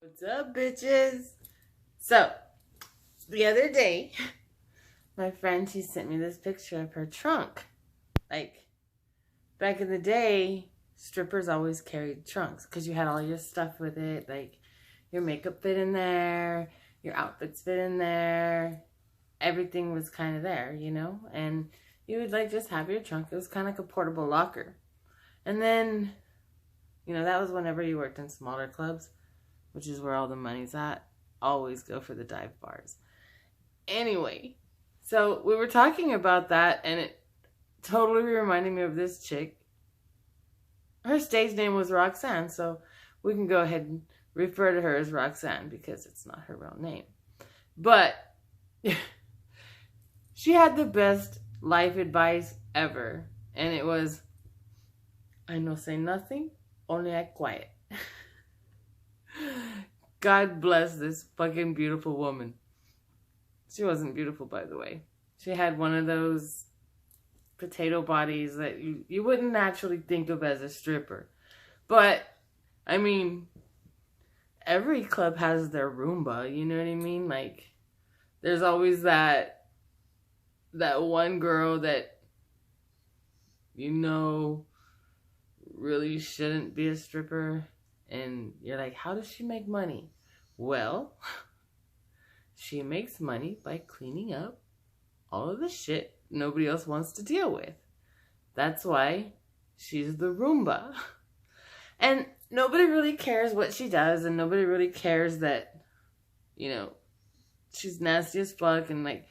What's up, bitches? So, the other day, my friend, she sent me this picture of her trunk. Like, back in the day, strippers always carried trunks because you had all your stuff with it. Like, your makeup fit in there, your outfits fit in there. Everything was kind of there, you know? And you would, like, just have your trunk. It was kind of like a portable locker. And then, that was whenever you worked in smaller clubs, which is where all the money's at. Always go for the dive bars. Anyway, so we were talking about that, and it totally reminded me of this chick. Her stage name was Roxanne, so we can go ahead and refer to her as Roxanne because it's not her real name. But she had the best life advice ever, and it was, I no say nothing, only act quiet. God bless this fucking beautiful woman. She wasn't beautiful, by the way. She had one of those potato bodies that you wouldn't naturally think of as a stripper. But, I mean, every club has their Roomba, you know what I mean? Like, there's always that one girl that, really shouldn't be a stripper. And you're like, how does she make money? Well, she makes money by cleaning up all of the shit nobody else wants to deal with. That's why she's the Roomba. And nobody really cares what she does, and nobody really cares that, she's nasty as fuck. And like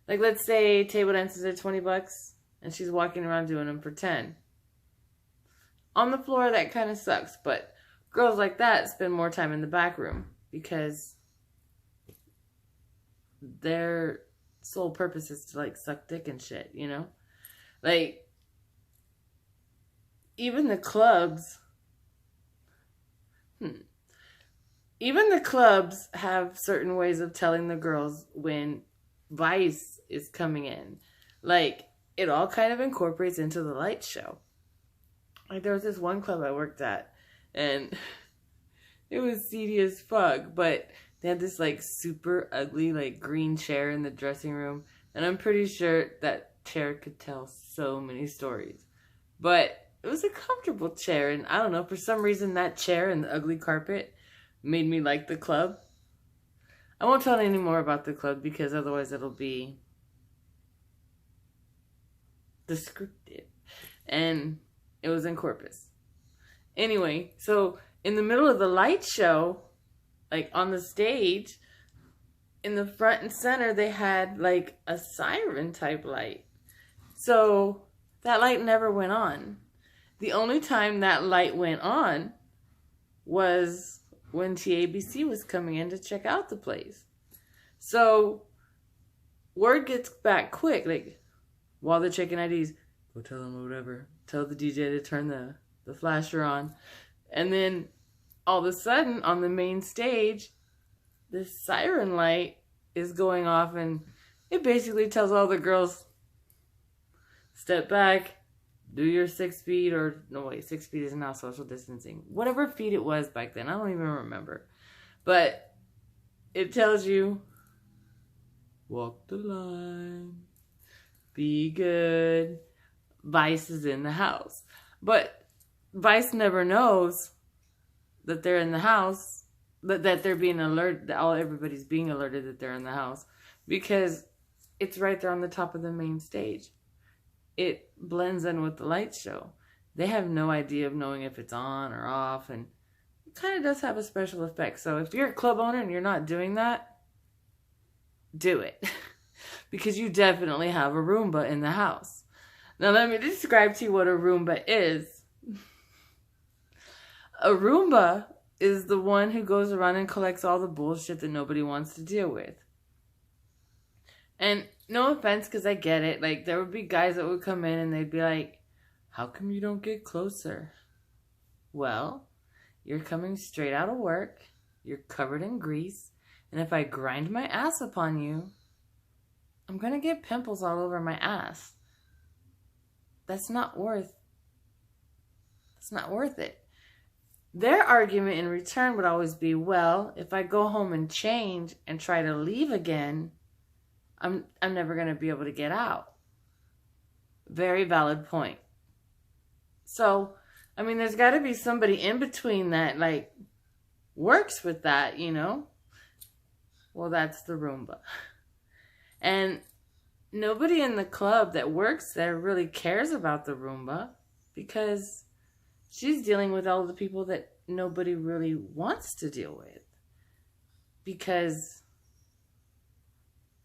let's say table dances are $20 and she's walking around doing them for 10. On the floor, that kind of sucks, but girls like that spend more time in the back room because their sole purpose is to, like, suck dick and shit, Like, even the clubs... Even the clubs have certain ways of telling the girls when Vice is coming in. Like, it all kind of incorporates into the light show. Like, there was this one club I worked at, and it was seedy as fuck, but they had this, like, super ugly, like, green chair in the dressing room, and I'm pretty sure that chair could tell so many stories. But it was a comfortable chair, and I don't know, for some reason that chair and the ugly carpet made me like the club. I won't tell any more about the club because otherwise it'll be descriptive. And it was in Corpus. Anyway, so in the middle of the light show, like on the stage, in the front and center, they had like a siren type light. So that light never went on. The only time that light went on was when TABC was coming in to check out the place. So word gets back quick, like while they're checking IDs, go tell them or whatever. Tell the DJ to turn the flasher on. And then all of a sudden on the main stage, this siren light is going off, and it basically tells all the girls, step back, do your 6 feet, or no wait, 6 feet is now social distancing. Whatever feet it was back then, I don't even remember. But it tells you, walk the line, be good, Vice is in the house. But Vice never knows that they're in the house, that they're being alerted, that everybody's being alerted that they're in the house, because it's right there on the top of the main stage. It blends in with the light show. They have no idea of knowing if it's on or off, and it kind of does have a special effect. So if you're a club owner and you're not doing that, do it. Because you definitely have a Roomba in the house. Now let me describe to you what a Roomba is. A Roomba is the one who goes around and collects all the bullshit that nobody wants to deal with. And no offense, because I get it. Like, there would be guys that would come in and they'd be like, how come you don't get closer? Well, you're coming straight out of work. You're covered in grease. And if I grind my ass upon you, I'm going to get pimples all over my ass. That's not worth it. Their argument in return would always be, well, if I go home and change and try to leave again, I'm never going to be able to get out. Very valid point. So, I mean, there's got to be somebody in between that, like, works with that, you know? Well, that's the Roomba. And nobody in the club that works there really cares about the Roomba because she's dealing with all the people that nobody really wants to deal with. Because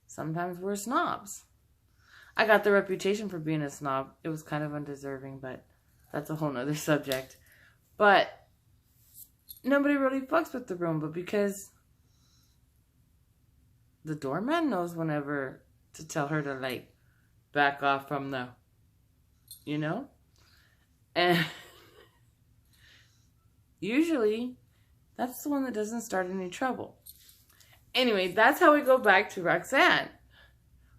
sometimes we're snobs. I got the reputation for being a snob. It was kind of undeserving, but that's a whole nother subject. But nobody really fucks with the Roomba because the doorman knows whenever to tell her to, like, back off from the, you know? And usually, that's the one that doesn't start any trouble. Anyway, that's how we go back to Roxanne.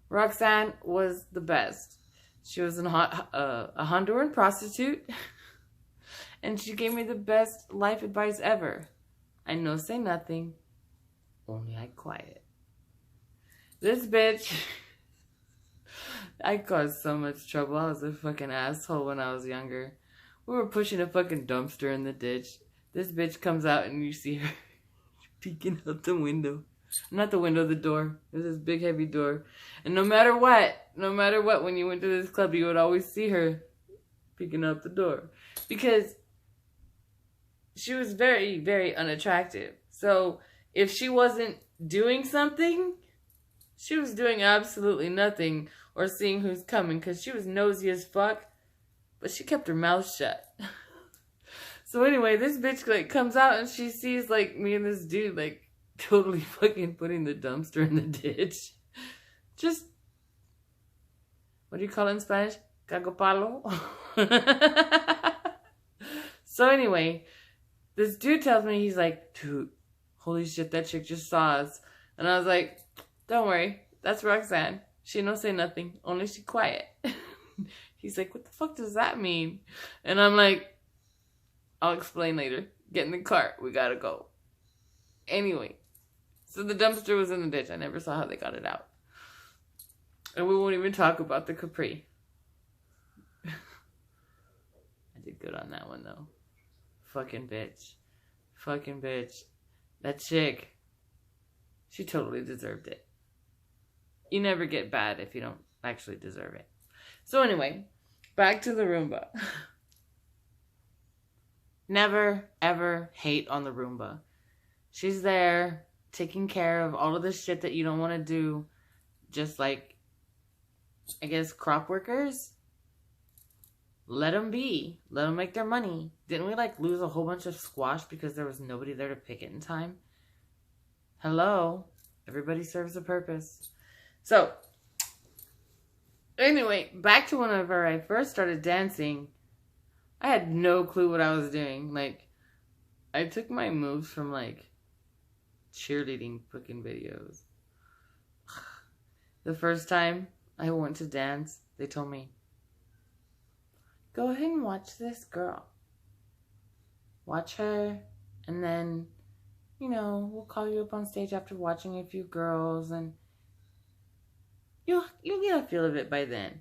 Roxanne was the best. She was a Honduran prostitute. And she gave me the best life advice ever. I no say nothing, only I quiet. This bitch, I caused so much trouble. I was a fucking asshole when I was younger. We were pushing a fucking dumpster in the ditch. This bitch comes out and you see her peeking out the window. Not the window, the door. There's this big heavy door. And no matter what, when you went to this club, you would always see her peeking out the door. Because she was very, very unattractive. So if she wasn't doing something, she was doing absolutely nothing or seeing who's coming because she was nosy as fuck. But she kept her mouth shut. So anyway, this bitch like comes out and she sees like me and this dude like totally fucking putting the dumpster in the ditch. Just, what do you call it in Spanish? Cagopalo. So anyway, this dude tells me, he's like, dude, holy shit, that chick just saw us. And I was like, don't worry, that's Roxanne. She don't say nothing, only she quiet. He's like, what the fuck does that mean? And I'm like, I'll explain later. Get in the car, we gotta go. Anyway, so the dumpster was in the ditch. I never saw how they got it out. And we won't even talk about the Capri. I did good on that one though. Fucking bitch. Fucking bitch. That chick, she totally deserved it. You never get bad if you don't actually deserve it. So anyway, back to the Roomba. Never, ever hate on the Roomba. She's there taking care of all of the shit that you don't want to do. Just like, I guess, crop workers. Let them be. Let them make their money. Didn't we like lose a whole bunch of squash because there was nobody there to pick it in time? Hello. Everybody serves a purpose. So, anyway, back to whenever I first started dancing. I had no clue what I was doing. Like, I took my moves from like cheerleading fucking videos. The first time I went to dance, they told me, go ahead and watch this girl. Watch her, and then, you know, we'll call you up on stage after watching a few girls, and you'll get a feel of it by then.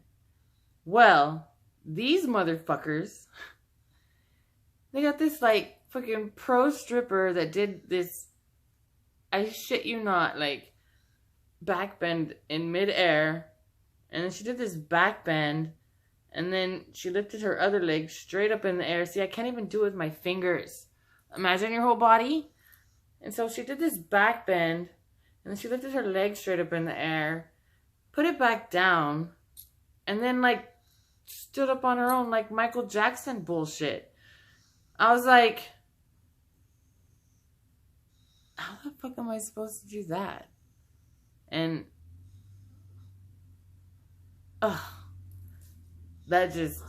Well, these motherfuckers, they got this like fucking pro stripper that did this, I shit you not, like back bend in midair, and then she did this back bend, and then she lifted her other leg straight up in the air. See, I can't even do it with my fingers. Imagine your whole body. And so she did this back bend, and then she lifted her leg straight up in the air, put it back down, and then like stood up on her own like Michael Jackson bullshit. I was like, how the fuck am I supposed to do that? And that just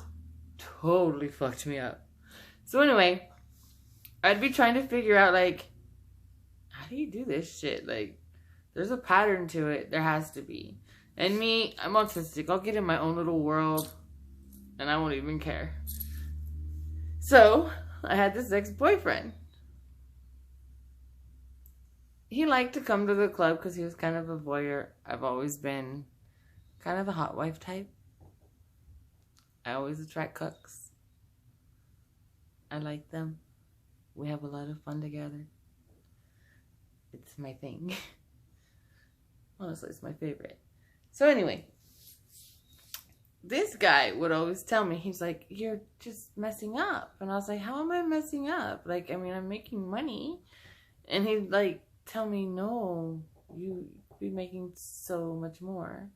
totally fucked me up. So anyway, I'd be trying to figure out like, how do you do this shit? Like, there's a pattern to it. There has to be. And me, I'm autistic. I'll get in my own little world and I won't even care. So I had this ex-boyfriend. he liked to come to the club because he was kind of a voyeur. I've always been kind of a hot wife type. I always attract cucks. I like them. We have a lot of fun together. It's my thing. Honestly, it's my favorite. So anyway, this guy would always tell me, he's like, you're just messing up. And I was like, how am I messing up? Like, I mean, I'm making money. And he'd like tell me, no, you'd be making so much more.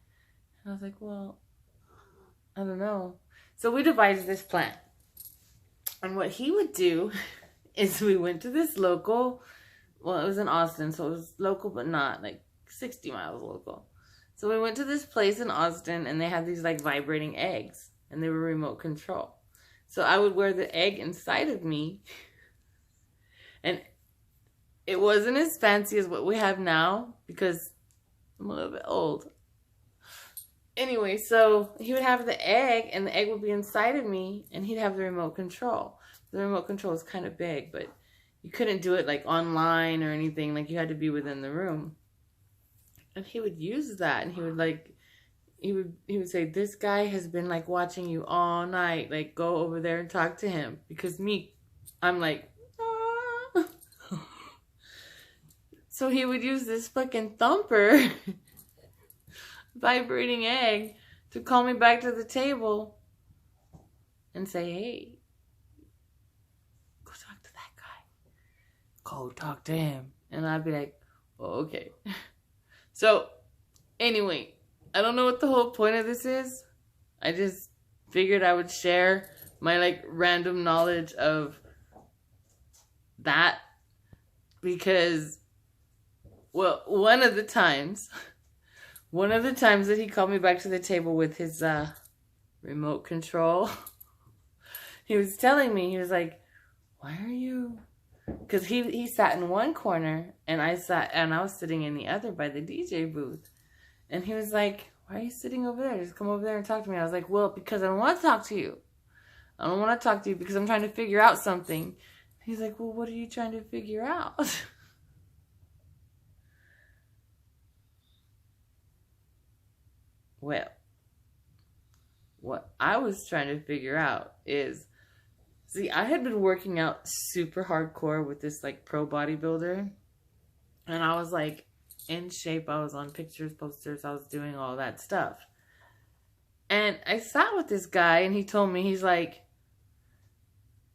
And I was like, well, I don't know. So we devised this plan. And what he would do is we went to this local, well, it was in Austin, so it was local, but not like 60 miles local. So we went to this place in Austin, and they had these like vibrating eggs, and they were remote control. So I would wear the egg inside of me, and it wasn't as fancy as what we have now because I'm a little bit old. Anyway, so he would have the egg, and the egg would be inside of me, and he'd have the remote control. The remote control is kind of big, but you couldn't do it like online or anything. Like, you had to be within the room. And he would use that, and he would like, he would say, this guy has been like watching you all night. Like, go over there and talk to him. Because me, I'm like, ah. So he would use this fucking thumper, vibrating egg, to call me back to the table and say, hey, go talk to that guy. Go talk to him. And I'd be like, oh, okay. So, anyway, I don't know what the whole point of this is. I just figured I would share my, like, random knowledge of that. Because, well, one of the times that he called me back to the table with his remote control, he was telling me, he was like, why are you... Because he sat in one corner, and I was sitting in the other by the DJ booth. And he was like, why are you sitting over there? Just come over there and talk to me. I was like, well, because I don't want to talk to you. I don't want to talk to you because I'm trying to figure out something. He's like, well, what are you trying to figure out? Well, what I was trying to figure out is... See, I had been working out super hardcore with this, like, pro bodybuilder. And I was, like, in shape. I was on pictures, posters. I was doing all that stuff. And I sat with this guy, and he told me, he's like,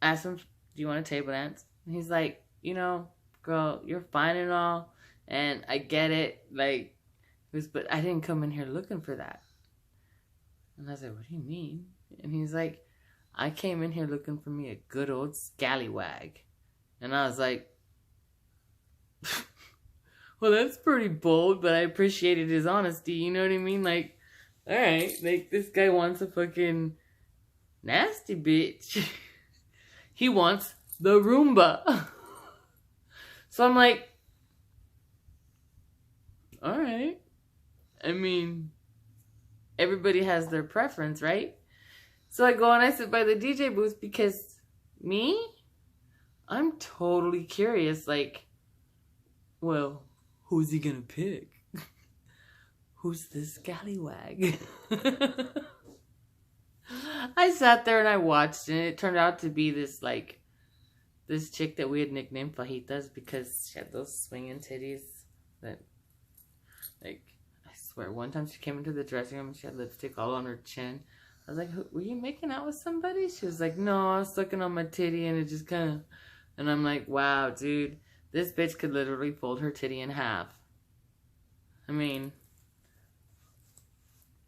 asked him, do you want to table dance? And he's like, you know, girl, you're fine and all. And I get it. Like, but I didn't come in here looking for that. And I was like, what do you mean? And he's like, I came in here looking for me a good old scallywag. And I was like, well, that's pretty bold, but I appreciated his honesty. You know what I mean? Like, all right, like, this guy wants a fucking nasty bitch. He wants the Roomba. So I'm like, all right. I mean, everybody has their preference, right? So I go and I sit by the DJ booth because me, I'm totally curious. Like, well, who's he gonna pick? Who's this scallywag? I sat there and I watched, and it turned out to be this, like, this chick that we had nicknamed Fajitas because she had those swinging titties that, like, I swear, one time she came into the dressing room and she had lipstick all on her chin. I was like, were you making out with somebody? She was like, no, I was sucking on my titty and it just kind of... And I'm like, wow, dude, this bitch could literally fold her titty in half. I mean,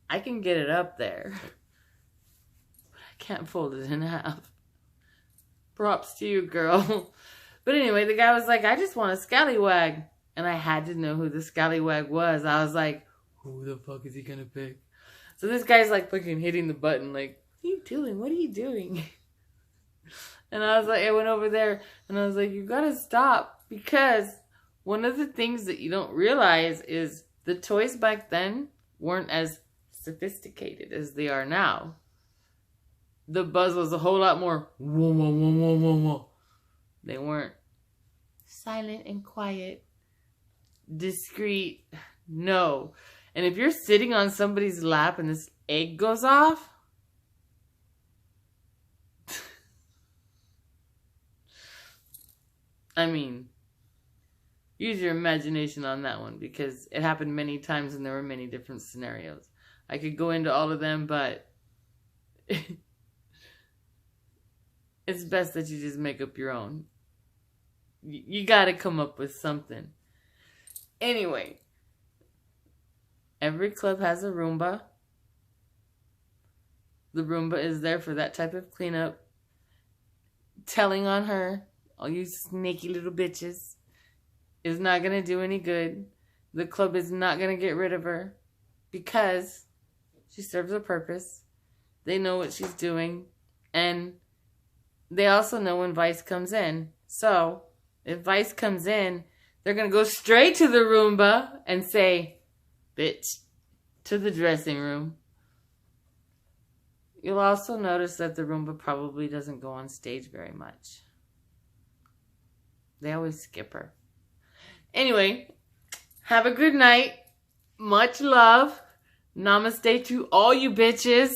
I can get it up there, but I can't fold it in half. Props to you, girl. But anyway, the guy was like, I just want a scallywag. And I had to know who the scallywag was. I was like, who the fuck is he gonna pick? So this guy's like fucking hitting the button, like, what are you doing? What are you doing? And I was like, I went over there and I was like, you gotta stop, because one of the things that you don't realize is the toys back then weren't as sophisticated as they are now. The buzz was a whole lot more whoa, whoa, whoa, whoa, whoa, whoa. They weren't silent and quiet. discreet. No. And if you're sitting on somebody's lap and this egg goes off, I mean, use your imagination on that one, because it happened many times and there were many different scenarios. I could go into all of them, but it's best that you just make up your own. You gotta come up with something. Anyway, every club has a Roomba. The Roomba is there for that type of cleanup. Telling on her, all you snaky little bitches, is not gonna do any good. The club is not gonna get rid of her because she serves a purpose. They know what she's doing, and they also know when Vice comes in. So if Vice comes in, they're going to go straight to the Roomba and say, bitch, to the dressing room. You'll also notice that the Roomba probably doesn't go on stage very much. They always skip her. Anyway, have a good night. Much love. Namaste to all you bitches.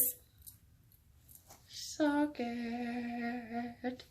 Suck it.